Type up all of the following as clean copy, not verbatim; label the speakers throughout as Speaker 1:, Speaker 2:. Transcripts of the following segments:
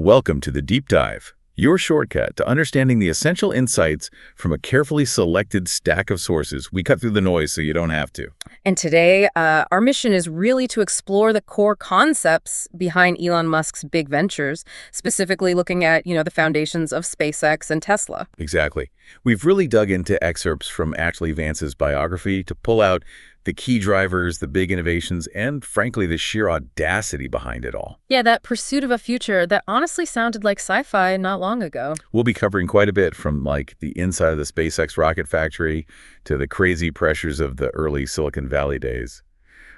Speaker 1: Welcome to the Deep Dive, your shortcut to understanding the essential insights from a carefully selected stack of sources. We cut through the noise so you don't have to.
Speaker 2: And today, our mission is really to explore the core concepts behind Elon Musk's big ventures, specifically looking at, the foundations of SpaceX and Tesla.
Speaker 1: Exactly. We've really dug into excerpts from Ashlee Vance's biography to pull out the key drivers, the big innovations, and frankly, the sheer audacity behind it all.
Speaker 2: Yeah, that pursuit of a future that honestly sounded like sci-fi not long ago.
Speaker 1: We'll be covering quite a bit from the inside of the SpaceX rocket factory to the crazy pressures of the early Silicon Valley days.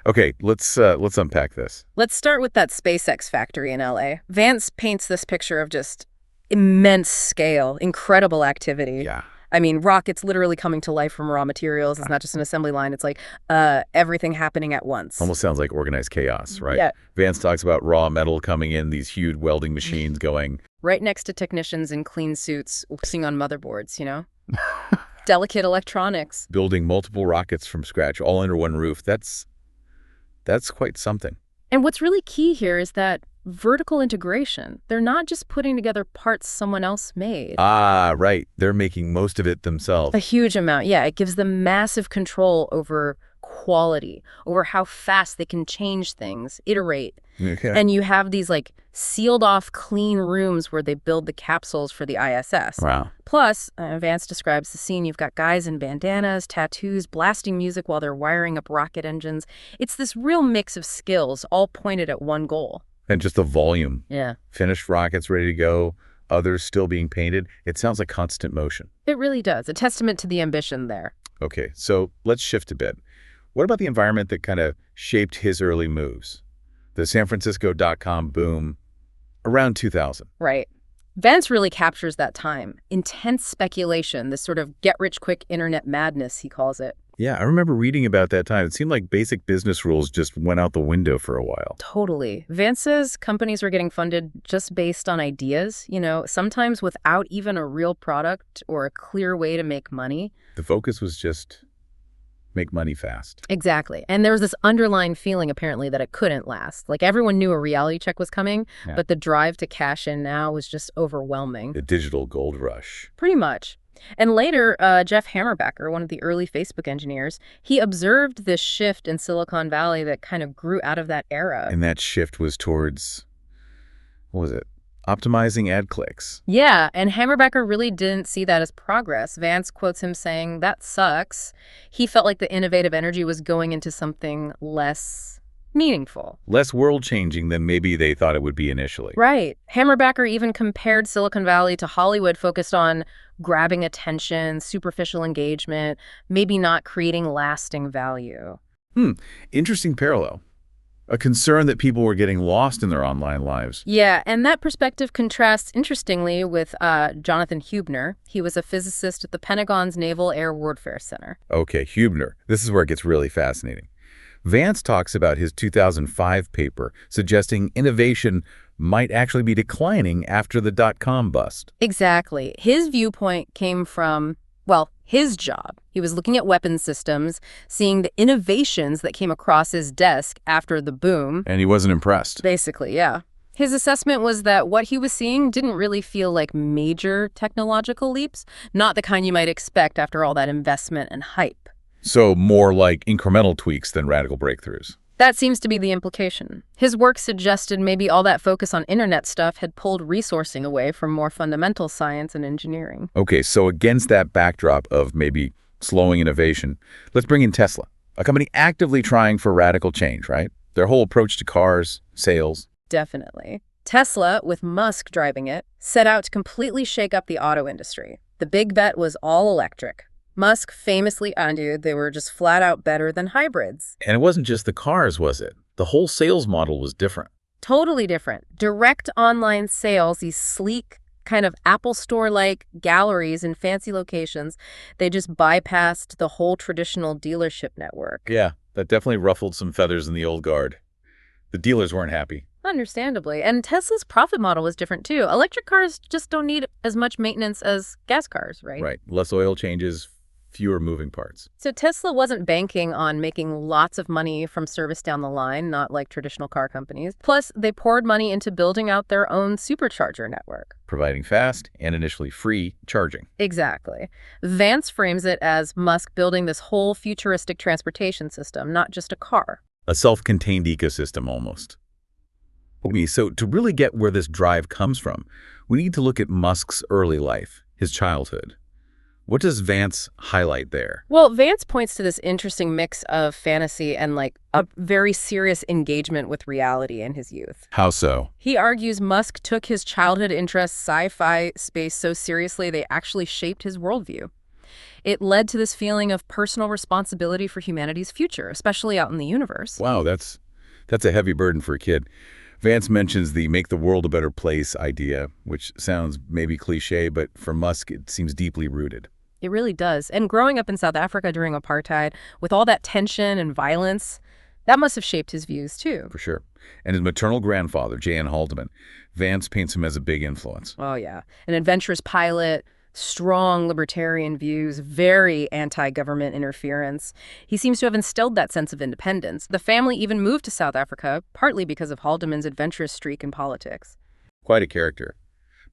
Speaker 1: Okay, let's unpack this.
Speaker 2: Let's start with that SpaceX factory in LA. Vance paints this picture of just immense scale, incredible activity.
Speaker 1: Yeah.
Speaker 2: I mean, rockets literally coming to life from raw materials. It's not just an assembly line. It's like everything happening at once.
Speaker 1: Almost sounds like organized chaos, right?
Speaker 2: Yeah.
Speaker 1: Vance talks about raw metal coming in, these huge welding machines going.
Speaker 2: Right next to technicians in clean suits working on motherboards, Delicate electronics.
Speaker 1: Building multiple rockets from scratch, all under one roof. That's quite something.
Speaker 2: And what's really key here is that vertical integration. They're not just putting together parts someone else made.
Speaker 1: Ah, right. They're making most of it themselves.
Speaker 2: A huge amount, yeah. It gives them massive control over quality, over how fast they can change things, iterate.
Speaker 1: Okay.
Speaker 2: And you have these sealed off clean rooms where they build the capsules for the ISS.
Speaker 1: Wow.
Speaker 2: Plus, Vance describes the scene. You've got guys in bandanas, tattoos, blasting music while they're wiring up rocket engines. It's this real mix of skills all pointed at one goal.
Speaker 1: And just the volume.
Speaker 2: Yeah.
Speaker 1: Finished rockets ready to go, others still being painted. It sounds like constant motion.
Speaker 2: It really does. A testament to the ambition there.
Speaker 1: Okay, so let's shift a bit. What about the environment that kind of shaped his early moves? The San Francisco .com boom around 2000.
Speaker 2: Right. Vance really captures that time. Intense speculation, this sort of get-rich-quick internet madness, he calls it.
Speaker 1: Yeah, I remember reading about that time. It seemed like basic business rules just went out the window for a while.
Speaker 2: Totally. Vance says companies were getting funded just based on ideas, sometimes without even a real product or a clear way to make money.
Speaker 1: The focus was just make money fast.
Speaker 2: Exactly. And there was this underlying feeling, apparently, that it couldn't last. Everyone knew a reality check was coming, but the drive to cash in now was just overwhelming.
Speaker 1: The digital gold rush.
Speaker 2: Pretty much. And later, Jeff Hammerbacher, one of the early Facebook engineers, he observed this shift in Silicon Valley that kind of grew out of that era.
Speaker 1: And that shift was towards, what was it? Optimizing ad clicks.
Speaker 2: Yeah, and Hammerbacher really didn't see that as progress. Vance quotes him saying, "That sucks." He felt like the innovative energy was going into something less meaningful.
Speaker 1: Less world-changing than maybe they thought it would be initially.
Speaker 2: Right. Hammerbacher even compared Silicon Valley to Hollywood, focused on grabbing attention, superficial engagement, maybe not creating lasting value.
Speaker 1: Interesting parallel. A concern that people were getting lost in their online lives.
Speaker 2: Yeah, and that perspective contrasts interestingly with Jonathan Huebner. He was a physicist at the Pentagon's Naval Air Warfare Center.
Speaker 1: Okay, Huebner. This is where it gets really fascinating. Vance talks about his 2005 paper suggesting innovation might actually be declining after the dot-com bust.
Speaker 2: Exactly. His viewpoint came from, his job. He was looking at weapons systems, seeing the innovations that came across his desk after the boom.
Speaker 1: And he wasn't impressed.
Speaker 2: Basically, yeah. His assessment was that what he was seeing didn't really feel like major technological leaps, not the kind you might expect after all that investment and hype.
Speaker 1: So more like incremental tweaks than radical breakthroughs.
Speaker 2: That seems to be the implication. His work suggested maybe all that focus on internet stuff had pulled resourcing away from more fundamental science and engineering.
Speaker 1: Okay, so against that backdrop of maybe slowing innovation, let's bring in Tesla, a company actively trying for radical change, right? Their whole approach to cars, sales.
Speaker 2: Definitely. Tesla, with Musk driving it, set out to completely shake up the auto industry. The big bet was all electric. Musk famously argued they were just flat out better than hybrids.
Speaker 1: And it wasn't just the cars, was it? The whole sales model was different.
Speaker 2: Totally different. Direct online sales, these sleek, kind of Apple Store-like galleries in fancy locations, they just bypassed the whole traditional dealership network.
Speaker 1: Yeah, that definitely ruffled some feathers in the old guard. The dealers weren't happy.
Speaker 2: Understandably. And Tesla's profit model was different, too. Electric cars just don't need as much maintenance as gas cars, right?
Speaker 1: Right. Less oil changes, fewer moving parts.
Speaker 2: So Tesla wasn't banking on making lots of money from service down the line, not like traditional car companies. Plus, they poured money into building out their own supercharger network.
Speaker 1: Providing fast and initially free charging.
Speaker 2: Exactly. Vance frames it as Musk building this whole futuristic transportation system, not just a car.
Speaker 1: A self-contained ecosystem almost. So to really get where this drive comes from, we need to look at Musk's early life, his childhood. What does Vance highlight there?
Speaker 2: Well, Vance points to this interesting mix of fantasy and like a very serious engagement with reality in his youth.
Speaker 1: How so?
Speaker 2: He argues Musk took his childhood interests, sci-fi, space, so seriously they actually shaped his worldview. It led to this feeling of personal responsibility for humanity's future, especially out in the universe.
Speaker 1: Wow, that's a heavy burden for a kid. Vance mentions the make the world a better place idea, which sounds maybe cliche, but for Musk, it seems deeply rooted.
Speaker 2: It really does. And growing up in South Africa during apartheid, with all that tension and violence, that must have shaped his views too.
Speaker 1: For sure. And his maternal grandfather, J.N. Haldeman, Vance paints him as a big influence.
Speaker 2: Oh, yeah. An adventurous pilot, strong libertarian views, very anti-government interference. He seems to have instilled that sense of independence. The family even moved to South Africa, partly because of Haldeman's adventurous streak in politics.
Speaker 1: Quite a character.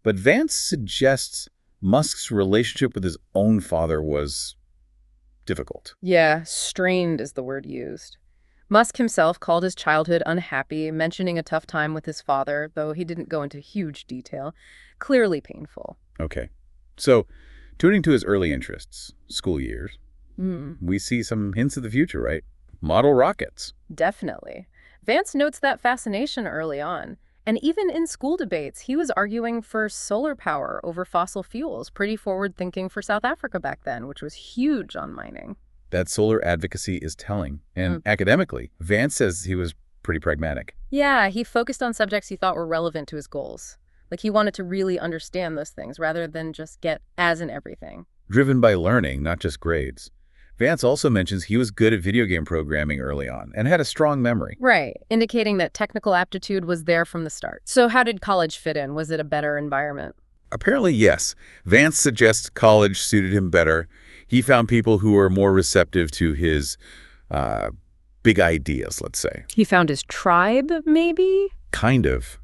Speaker 1: But Vance suggests Musk's relationship with his own father was difficult.
Speaker 2: Yeah, strained is the word used. Musk himself called his childhood unhappy, mentioning a tough time with his father, though he didn't go into huge detail. Clearly painful.
Speaker 1: Okay. So, tuning to his early interests, school years, we see some hints of the future, right? Model rockets.
Speaker 2: Definitely. Vance notes that fascination early on. And even in school debates, he was arguing for solar power over fossil fuels, pretty forward-thinking for South Africa back then, which was huge on mining.
Speaker 1: That solar advocacy is telling. And academically, Vance says he was pretty pragmatic.
Speaker 2: Yeah, he focused on subjects he thought were relevant to his goals. Like he wanted to really understand those things rather than just get As in everything.
Speaker 1: Driven by learning, not just grades. Vance also mentions he was good at video game programming early on and had a strong memory.
Speaker 2: Right, indicating that technical aptitude was there from the start. So how did college fit in? Was it a better environment?
Speaker 1: Apparently, yes. Vance suggests college suited him better. He found people who were more receptive to his big ideas, let's say.
Speaker 2: He found his tribe, maybe?
Speaker 1: Kind of.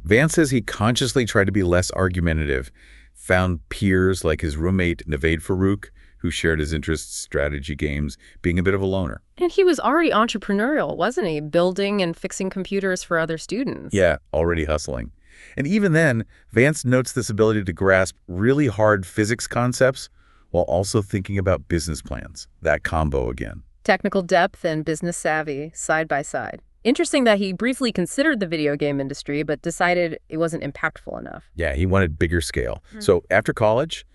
Speaker 1: Vance says he consciously tried to be less argumentative, found peers like his roommate Navaid Farouk, who shared his interests, strategy games, being a bit of a loner.
Speaker 2: And he was already entrepreneurial, wasn't he? Building and fixing computers for other students.
Speaker 1: Yeah, already hustling. And even then, Vance notes this ability to grasp really hard physics concepts while also thinking about business plans. That combo again.
Speaker 2: Technical depth and business savvy, side by side. Interesting that he briefly considered the video game industry, but decided it wasn't impactful enough.
Speaker 1: Yeah, he wanted bigger scale. So after college,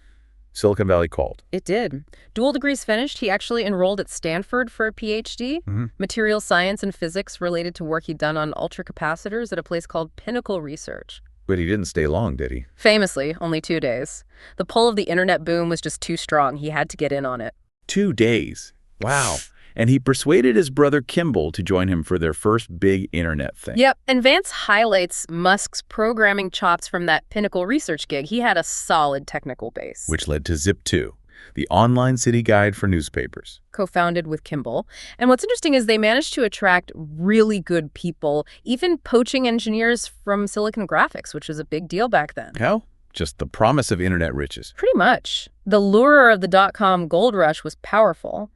Speaker 1: Silicon Valley called.
Speaker 2: It did. Dual degrees finished, he actually enrolled at Stanford for a PhD, material science and physics related to work he'd done on ultracapacitors at a place called Pinnacle Research.
Speaker 1: But he didn't stay long, did he?
Speaker 2: Famously, only 2 days. The pull of the internet boom was just too strong. He had to get in on it.
Speaker 1: 2 days. Wow. And he persuaded his brother Kimball to join him for their first big internet thing.
Speaker 2: Yep, and Vance highlights Musk's programming chops from that Pinnacle Research gig. He had a solid technical base.
Speaker 1: Which led to Zip2, the online city guide for newspapers.
Speaker 2: Co-founded with Kimball. And what's interesting is they managed to attract really good people, even poaching engineers from Silicon Graphics, which was a big deal back then.
Speaker 1: How? Just the promise of internet riches.
Speaker 2: Pretty much. The lure of the dot-com gold rush was powerful.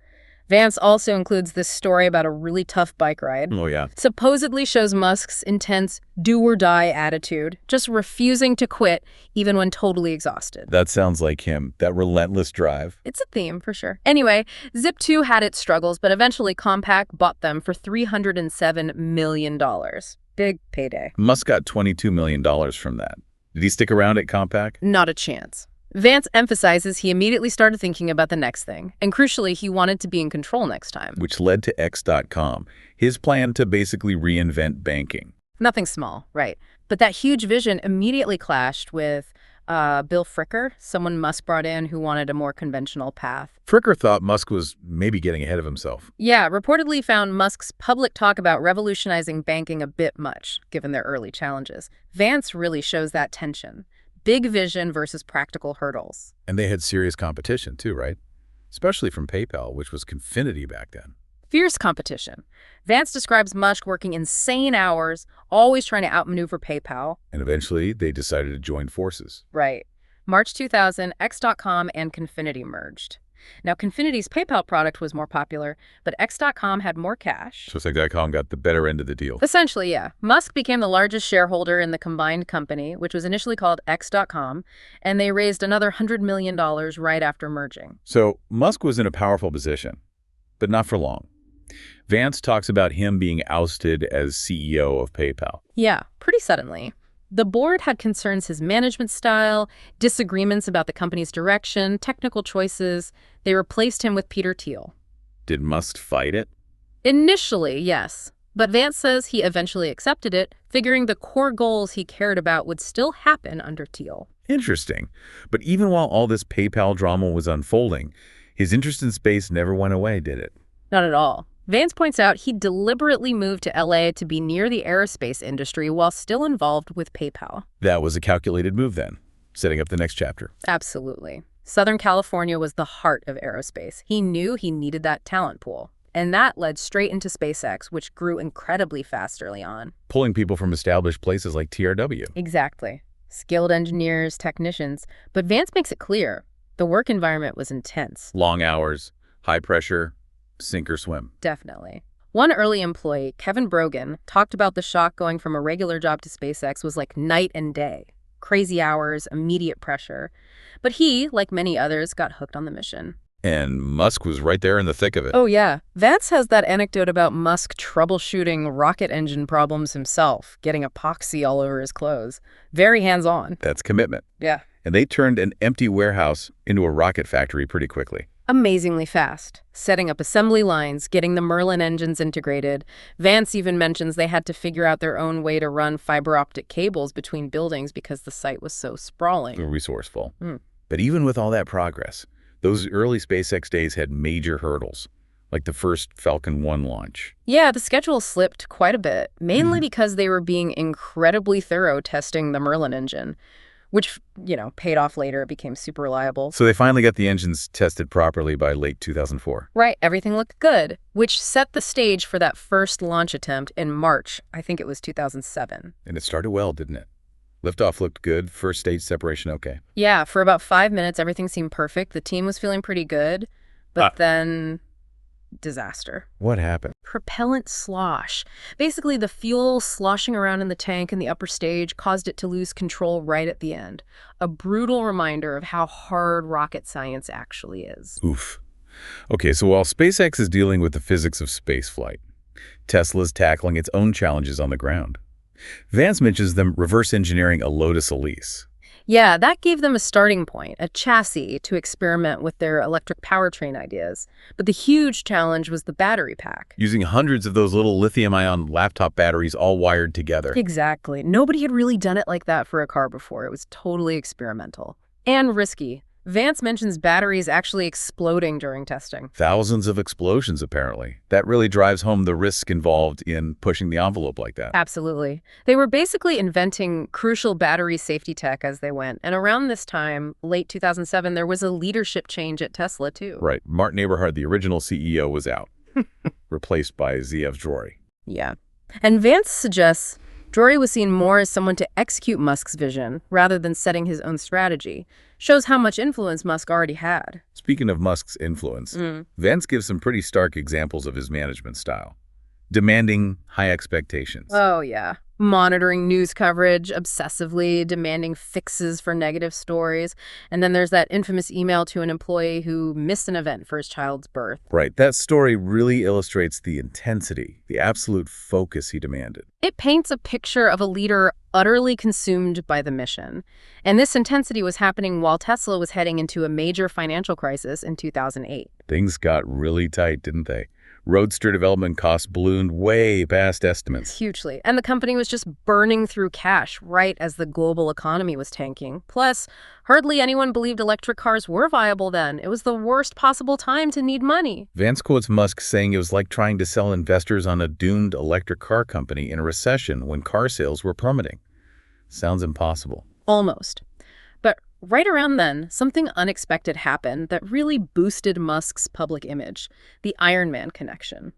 Speaker 2: Vance also includes this story about a really tough bike ride.
Speaker 1: Oh, yeah.
Speaker 2: Supposedly shows Musk's intense do-or-die attitude, just refusing to quit even when totally exhausted.
Speaker 1: That sounds like him, that relentless drive.
Speaker 2: It's a theme, for sure. Anyway, Zip2 had its struggles, but eventually Compaq bought them for $307 million. Big payday.
Speaker 1: Musk got $22 million from that. Did he stick around at Compaq?
Speaker 2: Not a chance. Vance emphasizes he immediately started thinking about the next thing, and crucially, he wanted to be in control next time.
Speaker 1: Which led to X.com, his plan to basically reinvent banking.
Speaker 2: Nothing small, right. But that huge vision immediately clashed with Bill Fricker, someone Musk brought in who wanted a more conventional path.
Speaker 1: Fricker thought Musk was maybe getting ahead of himself.
Speaker 2: Yeah, reportedly found Musk's public talk about revolutionizing banking a bit much, given their early challenges. Vance really shows that tension. Big vision versus practical hurdles.
Speaker 1: And they had serious competition too, right? especially from PayPal, which was Confinity back then.
Speaker 2: Fierce competition. Vance describes Musk working insane hours, always trying to outmaneuver PayPal.
Speaker 1: And eventually, they decided to join forces.
Speaker 2: Right. March 2000, X.com and Confinity merged. Now, Confinity's PayPal product was more popular, but X.com had more cash.
Speaker 1: So X.com got the better end of the deal.
Speaker 2: Essentially, yeah. Musk became the largest shareholder in the combined company, which was initially called X.com, and they raised another $100 million right after merging.
Speaker 1: So Musk was in a powerful position, but not for long. Vance talks about him being ousted as CEO of PayPal.
Speaker 2: Yeah, pretty suddenly. The board had concerns his management style, disagreements about the company's direction, technical choices. They replaced him with Peter Thiel.
Speaker 1: Did Musk fight it?
Speaker 2: Initially, yes. But Vance says he eventually accepted it, figuring the core goals he cared about would still happen under Thiel.
Speaker 1: Interesting. But even while all this PayPal drama was unfolding, his interest in space never went away, did it?
Speaker 2: Not at all. Vance points out he deliberately moved to LA to be near the aerospace industry while still involved with PayPal.
Speaker 1: That was a calculated move then, setting up the next chapter.
Speaker 2: Absolutely. Southern California was the heart of aerospace. He knew he needed that talent pool. And that led straight into SpaceX, which grew incredibly fast early on.
Speaker 1: Pulling people from established places like TRW.
Speaker 2: Exactly. Skilled engineers, technicians. But Vance makes it clear the work environment was intense.
Speaker 1: Long hours, high pressure, sink or swim.
Speaker 2: Definitely. One early employee, Kevin Brogan, talked about the shock going from a regular job to SpaceX was like night and day. Crazy hours, immediate pressure. But he, like many others, got hooked on the mission.
Speaker 1: And Musk was right there in the thick of it.
Speaker 2: Oh, yeah. Vance has that anecdote about Musk troubleshooting rocket engine problems himself, getting epoxy all over his clothes. Very hands-on.
Speaker 1: That's commitment.
Speaker 2: Yeah.
Speaker 1: And they turned an empty warehouse into a rocket factory pretty quickly.
Speaker 2: Amazingly fast, setting up assembly lines, getting the Merlin engines integrated. Vance even mentions they had to figure out their own way to run fiber optic cables between buildings because the site was so sprawling.
Speaker 1: Resourceful. But even with all that progress, those early SpaceX days had major hurdles, like the first Falcon 1 launch.
Speaker 2: Yeah, the schedule slipped quite a bit, mainly because they were being incredibly thorough testing the Merlin engine, which, paid off later. It became super reliable.
Speaker 1: So they finally got the engines tested properly by late 2004.
Speaker 2: Right, everything looked good, which set the stage for that first launch attempt in March, I think it was 2007.
Speaker 1: And it started well, didn't it? Liftoff looked good, first stage separation okay.
Speaker 2: Yeah, for about 5 minutes, everything seemed perfect. The team was feeling pretty good, but then disaster.
Speaker 1: What happened?
Speaker 2: Propellant slosh. Basically, the fuel sloshing around in the tank in the upper stage caused it to lose control right at the end. A brutal reminder of how hard rocket science actually is.
Speaker 1: Oof. Okay, so while SpaceX is dealing with the physics of spaceflight, Tesla's tackling its own challenges on the ground. Vance mentions them reverse engineering a Lotus Elise.
Speaker 2: Yeah, that gave them a starting point, a chassis to experiment with their electric powertrain ideas. But the huge challenge was the battery pack.
Speaker 1: Using hundreds of those little lithium-ion laptop batteries all wired together.
Speaker 2: Exactly. Nobody had really done it like that for a car before. It was totally experimental. And risky. Vance mentions batteries actually exploding during testing.
Speaker 1: Thousands of explosions, apparently. That really drives home the risk involved in pushing the envelope like that.
Speaker 2: Absolutely. They were basically inventing crucial battery safety tech as they went. And around this time, late 2007, there was a leadership change at Tesla, too.
Speaker 1: Right. Martin Eberhard, the original CEO, was out, replaced by ZF Drury.
Speaker 2: Yeah. And Vance suggests Drury was seen more as someone to execute Musk's vision rather than setting his own strategy. Shows how much influence Musk already had.
Speaker 1: Speaking of Musk's influence, Vance gives some pretty stark examples of his management style. Demanding high expectations.
Speaker 2: Oh, yeah. Monitoring news coverage, obsessively demanding fixes for negative stories. And then there's that infamous email to an employee who missed an event for his child's birth.
Speaker 1: Right. That story really illustrates the intensity, the absolute focus he demanded.
Speaker 2: It paints a picture of a leader utterly consumed by the mission. And this intensity was happening while Tesla was heading into a major financial crisis in 2008.
Speaker 1: Things got really tight, didn't they? Roadster development costs ballooned way past estimates.
Speaker 2: Hugely. And the company was just burning through cash right as the global economy was tanking. Plus, hardly anyone believed electric cars were viable then. It was the worst possible time to need money.
Speaker 1: Vance quotes Musk saying it was like trying to sell investors on a doomed electric car company in a recession when car sales were plummeting. Sounds impossible.
Speaker 2: Almost. But right around then, something unexpected happened that really boosted Musk's public image, the Iron Man connection.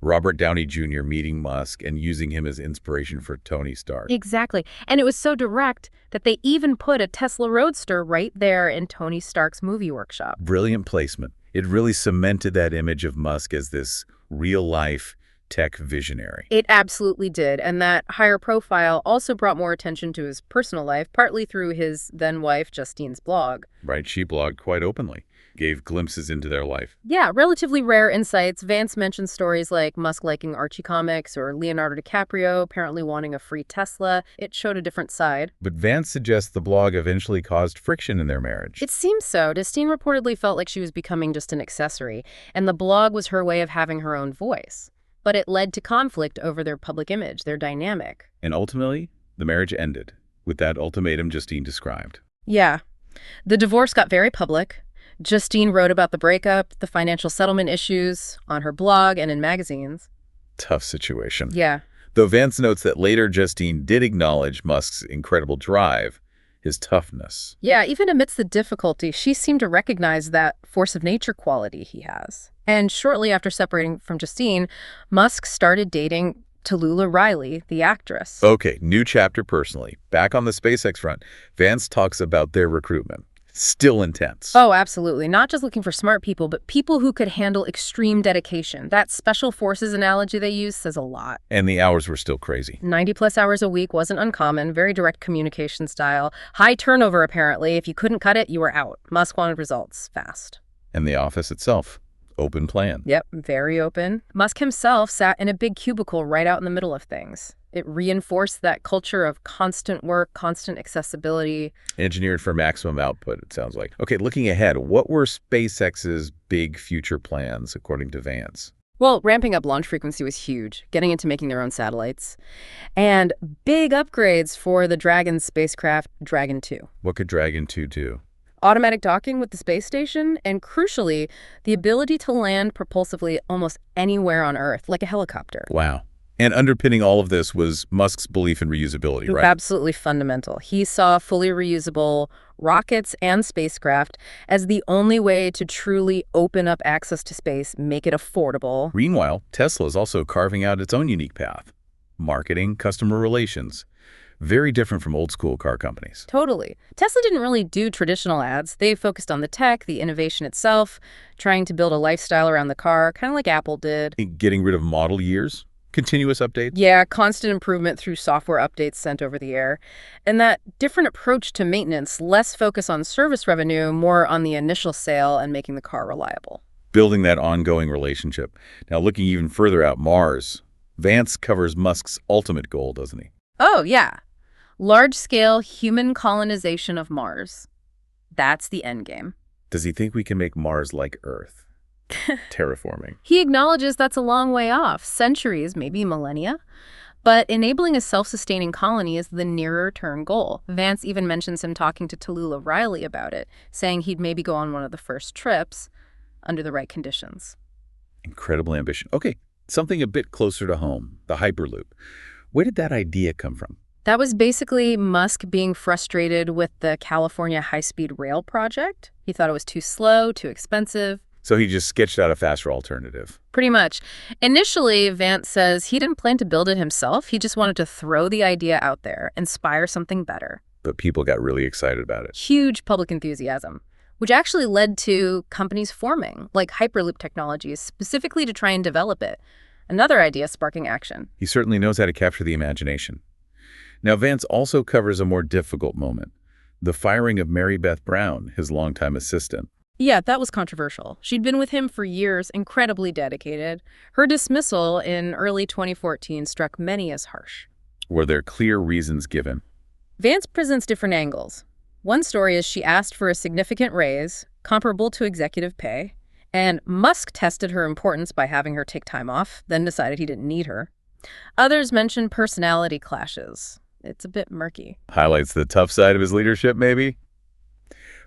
Speaker 1: Robert Downey Jr. meeting Musk and using him as inspiration for Tony Stark.
Speaker 2: Exactly. And it was so direct that they even put a Tesla Roadster right there in Tony Stark's movie workshop.
Speaker 1: Brilliant placement. It really cemented that image of Musk as this real-life tech visionary.
Speaker 2: It absolutely did. And that higher profile also brought more attention to his personal life, partly through his then-wife Justine's blog.
Speaker 1: Right, she blogged quite openly, gave glimpses into their life.
Speaker 2: Yeah, relatively rare insights. Vance mentioned stories like Musk liking Archie comics or Leonardo DiCaprio apparently wanting a free Tesla. It showed a different side.
Speaker 1: But Vance suggests the blog eventually caused friction in their marriage.
Speaker 2: It seems so. Justine reportedly felt like she was becoming just an accessory, and the blog was her way of having her own voice. But it led to conflict over their public image, their dynamic.
Speaker 1: And ultimately, the marriage ended with that ultimatum Justine described.
Speaker 2: Yeah. The divorce got very public. Justine wrote about the breakup, the financial settlement issues on her blog and in magazines.
Speaker 1: Tough situation.
Speaker 2: Yeah.
Speaker 1: Though Vance notes that later Justine did acknowledge Musk's incredible drive, his toughness.
Speaker 2: Yeah, even amidst the difficulty, she seemed to recognize that force of nature quality he has. And shortly after separating from Justine, Musk started dating Tallulah Riley, the actress.
Speaker 1: Okay, new chapter personally. Back on the SpaceX front, Vance talks about their recruitment. Still intense.
Speaker 2: Oh, absolutely. Not just looking for smart people, but people who could handle extreme dedication. That special forces analogy they use says a lot.
Speaker 1: And the hours were still crazy.
Speaker 2: 90-plus hours a week wasn't uncommon, very direct communication style. High turnover, apparently. If you couldn't cut it, you were out. Musk wanted results fast.
Speaker 1: And the office itself. Open plan.
Speaker 2: Yep, very open. Musk himself sat in a big cubicle right out in the middle of things. It reinforced that culture of constant work, constant accessibility.
Speaker 1: Engineered for maximum output, it sounds like. Okay, looking ahead, what were SpaceX's big future plans, according to Vance?
Speaker 2: Well, ramping up launch frequency was huge, getting into making their own satellites, and big upgrades for the Dragon spacecraft, Dragon 2.
Speaker 1: What could Dragon 2 do?
Speaker 2: Automatic docking with the space station, and crucially, the ability to land propulsively almost anywhere on Earth, like a helicopter.
Speaker 1: Wow. And underpinning all of this was Musk's belief in reusability, right?
Speaker 2: Absolutely fundamental. He saw fully reusable rockets and spacecraft as the only way to truly open up access to space, make it affordable.
Speaker 1: Meanwhile, Tesla is also carving out its own unique path. Marketing, customer relations. Very different from old-school car companies.
Speaker 2: Totally. Tesla didn't really do traditional ads. They focused on the tech, the innovation itself, trying to build a lifestyle around the car, kind of like Apple did.
Speaker 1: Getting rid of model years? Continuous updates?
Speaker 2: Yeah, constant improvement through software updates sent over the air. And that different approach to maintenance, less focus on service revenue, more on the initial sale and making the car reliable.
Speaker 1: Building that ongoing relationship. Now, looking even further out, Mars. Vance covers Musk's ultimate goal, doesn't he?
Speaker 2: Oh, yeah. Large-scale human colonization of Mars. That's the end game.
Speaker 1: Does he think we can make Mars like Earth? Terraforming.
Speaker 2: He acknowledges that's a long way off, centuries, maybe millennia. But enabling a self-sustaining colony is the nearer-term goal. Vance even mentions him talking to Tallulah Riley about it, saying he'd maybe go on one of the first trips under the right conditions.
Speaker 1: Incredible ambition. Okay, something a bit closer to home, the Hyperloop. Where did that idea come from?
Speaker 2: That was basically Musk being frustrated with the California high-speed rail project. He thought it was too slow, too expensive.
Speaker 1: So he just sketched out a faster alternative.
Speaker 2: Pretty much. Initially, Vance says he didn't plan to build it himself. He just wanted to throw the idea out there, inspire something better.
Speaker 1: But people got really excited about it.
Speaker 2: Huge public enthusiasm, which actually led to companies forming, like Hyperloop Technologies, specifically to try and develop it. Another idea sparking action.
Speaker 1: He certainly knows how to capture the imagination. Now, Vance also covers a more difficult moment, the firing of Mary Beth Brown, his longtime assistant.
Speaker 2: Yeah, that was controversial. She'd been with him for years, incredibly dedicated. Her dismissal in early 2014 struck many as harsh.
Speaker 1: Were there clear reasons given?
Speaker 2: Vance presents different angles. One story is she asked for a significant raise, comparable to executive pay, and Musk tested her importance by having her take time off, then decided he didn't need her. Others mention personality clashes. It's a bit murky.
Speaker 1: Highlights the tough side of his leadership, maybe?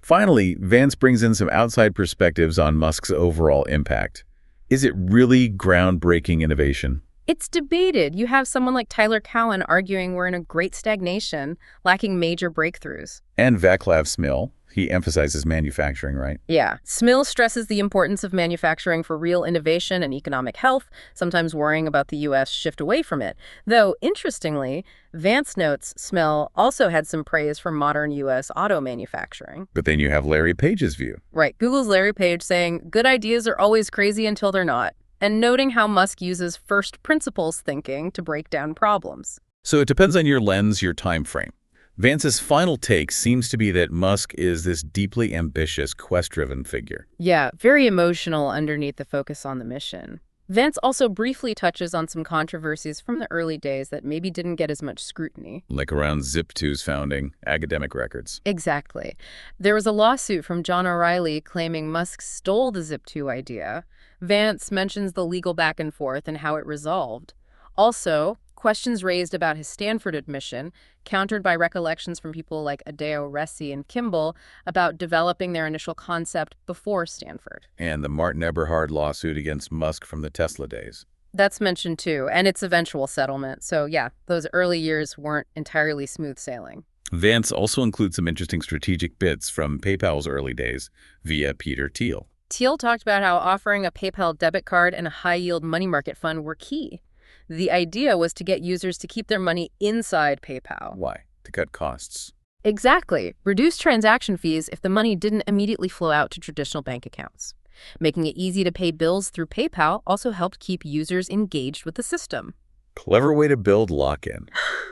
Speaker 1: Finally, Vance brings in some outside perspectives on Musk's overall impact. Is it really groundbreaking innovation?
Speaker 2: It's debated. You have someone like Tyler Cowen arguing we're in a great stagnation, lacking major breakthroughs.
Speaker 1: And Vaclav Smil, he emphasizes manufacturing, right?
Speaker 2: Yeah. Smil stresses the importance of manufacturing for real innovation and economic health, sometimes worrying about the U.S. shift away from it. Though, interestingly, Vance notes Smil also had some praise for modern U.S. auto manufacturing.
Speaker 1: But then you have Larry Page's view.
Speaker 2: Right. Google's Larry Page saying, good ideas are always crazy until they're not, and noting how Musk uses first principles thinking to break down problems.
Speaker 1: So it depends on your lens, your time frame. Vance's final take seems to be that Musk is this deeply ambitious, quest-driven figure.
Speaker 2: Yeah, very emotional underneath the focus on the mission. Vance also briefly touches on some controversies from the early days that maybe didn't get as much scrutiny.
Speaker 1: Like around Zip2's founding, academic records.
Speaker 2: Exactly. There was a lawsuit from John O'Reilly claiming Musk stole the Zip2 idea. Vance mentions the legal back and forth and how it resolved. Also, questions raised about his Stanford admission, countered by recollections from people like Adeo Ressi and Kimball about developing their initial concept before Stanford.
Speaker 1: And the Martin Eberhard lawsuit against Musk from the Tesla days.
Speaker 2: That's mentioned too, and its eventual settlement. So yeah, those early years weren't entirely smooth sailing.
Speaker 1: Vance also includes some interesting strategic bits from PayPal's early days via Peter Thiel.
Speaker 2: Thiel talked about how offering a PayPal debit card and a high-yield money market fund were key. The idea was to get users to keep their money inside PayPal.
Speaker 1: Why? To cut costs.
Speaker 2: Exactly. Reduce transaction fees if the money didn't immediately flow out to traditional bank accounts. Making it easy to pay bills through PayPal also helped keep users engaged with the system.
Speaker 1: Clever way to build lock-in.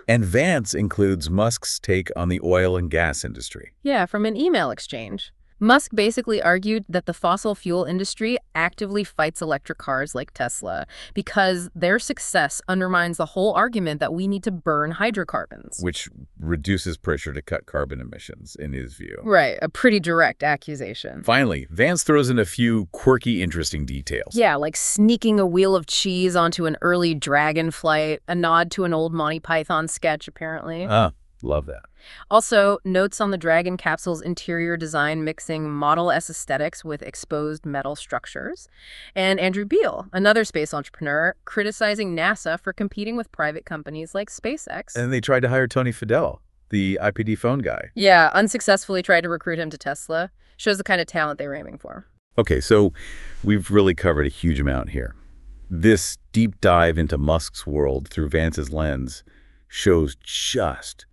Speaker 1: And Vance includes Musk's take on the oil and gas industry.
Speaker 2: Yeah, from an email exchange. Musk basically argued that the fossil fuel industry actively fights electric cars like Tesla because their success undermines the whole argument that we need to burn hydrocarbons.
Speaker 1: Which reduces pressure to cut carbon emissions, in his view.
Speaker 2: Right, a pretty direct accusation.
Speaker 1: Finally, Vance throws in a few quirky, interesting details.
Speaker 2: Yeah, like sneaking a wheel of cheese onto an early Dragon flight, a nod to an old Monty Python sketch, apparently.
Speaker 1: Love that.
Speaker 2: Also, notes on the Dragon capsule's interior design mixing Model S aesthetics with exposed metal structures. And Andrew Beale, another space entrepreneur, criticizing NASA for competing with private companies like SpaceX.
Speaker 1: And they tried to hire Tony Fadell, the IPD phone guy.
Speaker 2: Yeah, unsuccessfully tried to recruit him to Tesla. Shows the kind of talent they were aiming for.
Speaker 1: Okay, so we've really covered a huge amount here. This deep dive into Musk's world through Vance's lens shows just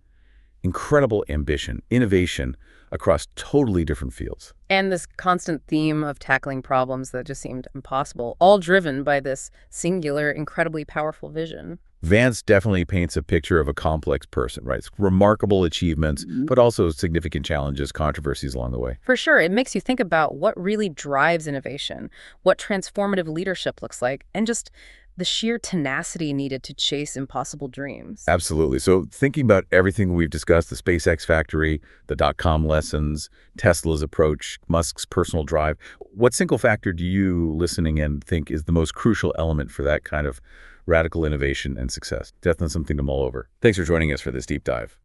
Speaker 1: incredible ambition, innovation across totally different fields.
Speaker 2: And this constant theme of tackling problems that just seemed impossible, all driven by this singular, incredibly powerful vision.
Speaker 1: Vance definitely paints a picture of a complex person, right? It's remarkable achievements, but also significant challenges, controversies along the way.
Speaker 2: For sure, it makes you think about what really drives innovation, what transformative leadership looks like, and just the sheer tenacity needed to chase impossible dreams.
Speaker 1: Absolutely. So thinking about everything we've discussed, the SpaceX factory, the dot-com lessons, Tesla's approach, Musk's personal drive, what single factor do you, listening in, think is the most crucial element for that kind of radical innovation and success? Definitely something to mull over. Thanks for joining us for this deep dive.